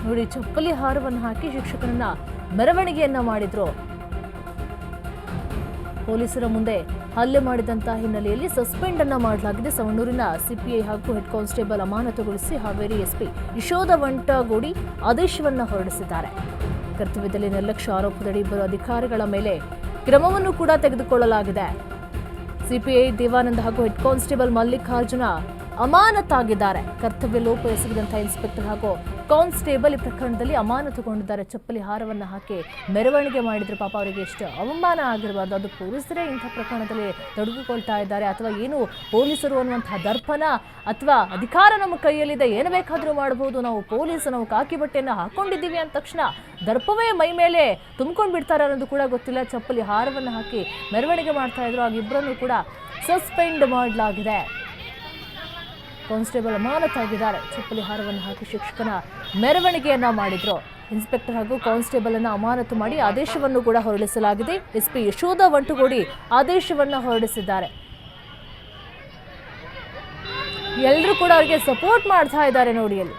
ನೋಡಿ, ಚಪ್ಪಲಿ ಹಾರವನ್ನು ಹಾಕಿ ಶಿಕ್ಷಕರನ್ನ ಮೆರವಣಿಗೆಯನ್ನ ಮಾಡಿದ್ರು. ಪೊಲೀಸರ ಮುಂದೆ ಹಲ್ಲೆ ಮಾಡಿದಂತಹ ಹಿನ್ನೆಲೆಯಲ್ಲಿ ಸಸ್ಪೆಂಡ್ ಅನ್ನ ಮಾಡಲಾಗಿದೆ. ಸವಣೂರಿನ ಸಿಪಿಐ ಹಾಗೂ ಹೆಡ್ ಕಾನ್ಸ್ಟೇಬಲ್ ಅಮಾನತುಗೊಳಿಸಿ ಹಾವೇರಿ ಎಸ್ಪಿ ಯಶೋಧ ವಂಟಗೋಡಿ ಆದೇಶವನ್ನ ಹೊರಡಿಸಿದ್ದಾರೆ. ಕರ್ತವ್ಯದಲ್ಲಿ ನಿರ್ಲಕ್ಷ್ಯ ಆರೋಪದಡಿ ಇಬ್ಬರು ಅಧಿಕಾರಿಗಳ ಮೇಲೆ ಕ್ರಮವನ್ನು ಕೂಡ ತೆಗೆದುಕೊಳ್ಳಲಾಗಿದೆ. ಸಿಪಿಐ ದೇವಾನಂದ ಹಾಗೂ ಹೆಡ್ ಕಾನ್ಸ್ಟೇಬಲ್ ಮಲ್ಲಿಕಾರ್ಜುನ ಅಮಾನತಾಗಿದ್ದಾರೆ. ಕರ್ತವ್ಯ ಲೋಪ ಎಸಗಿದಂತಹ ಇನ್ಸ್ಪೆಕ್ಟರ್ ಹಾಗೂ ಕಾನ್ಸ್ಟೇಬಲ್ ಈ ಪ್ರಕರಣದಲ್ಲಿ ಅಮಾನತುಗೊಂಡಿದ್ದಾರೆ. ಚಪ್ಪಲಿ ಹಾರವನ್ನು ಹಾಕಿ ಮೆರವಣಿಗೆ ಮಾಡಿದ್ರು. ಪಾಪ ಅವರಿಗೆ ಎಷ್ಟು ಅವಮಾನ ಆಗಿರಬಾರ್ದು. ಅದು ಪೊಲೀಸರೇ ಇಂಥ ಪ್ರಕರಣದಲ್ಲಿ ತೊಡಗಿಕೊಳ್ತಾ ಇದ್ದಾರೆ, ಅಥವಾ ಏನು ಪೊಲೀಸರು ಅನ್ನುವಂತಹ ದರ್ಪಣ ಅಥವಾ ಅಧಿಕಾರ ನಮ್ಮ ಕೈಯಲ್ಲಿದೆ, ಏನು ಬೇಕಾದರೂ ಮಾಡಬಹುದು, ನಾವು ಪೊಲೀಸರು, ನಾವು ಕಾಕಿ ಬಟ್ಟೆಯನ್ನು ಹಾಕೊಂಡಿದ್ದೀವಿ ಅಂದ ತಕ್ಷಣ ದರ್ಪವೇ ಮೈ ಮೇಲೆ ತುಂಬ್ಕೊಂಡು ಬಿಡ್ತಾರೆ ಅನ್ನೋದು ಕೂಡ ಗೊತ್ತಿಲ್ಲ. ಚಪ್ಪಲಿ ಹಾರವನ್ನು ಹಾಕಿ ಮೆರವಣಿಗೆ ಮಾಡ್ತಾ ಇದ್ರು. ಆಗ ಇಬ್ಬರನ್ನು ಕೂಡ ಸಸ್ಪೆಂಡ್ ಮಾಡಲಾಗಿದೆ. ಕಾನ್ಸ್ಟೇಬಲ್ ಅಮಾನತಾಗಿದ್ದಾರೆ. ಚಪ್ಪಲಿ ಹಾರವನ್ನು ಹಾಕಿ ಶಿಕ್ಷಕನ ಮೆರವಣಿಗೆಯನ್ನ ಮಾಡಿದ್ರು. ಇನ್ಸ್ಪೆಕ್ಟರ್ ಹಾಗೂ ಕಾನ್ಸ್ಟೇಬಲ್ ಅನ್ನು ಅಮಾನತು ಮಾಡಿ ಆದೇಶವನ್ನು ಕೂಡ ಹೊರಡಿಸಲಾಗಿದೆ. ಎಸ್ಪಿ ಯಶೋಧ ವಂಟಗೋಡಿ ಆದೇಶವನ್ನ ಹೊರಡಿಸಿದ್ದಾರೆ. ಎಲ್ಲರೂ ಕೂಡ ಅವರಿಗೆ ಸಪೋರ್ಟ್ ಮಾಡ್ತಾ ಇದ್ದಾರೆ ನೋಡಿ ಅಲ್ಲಿ.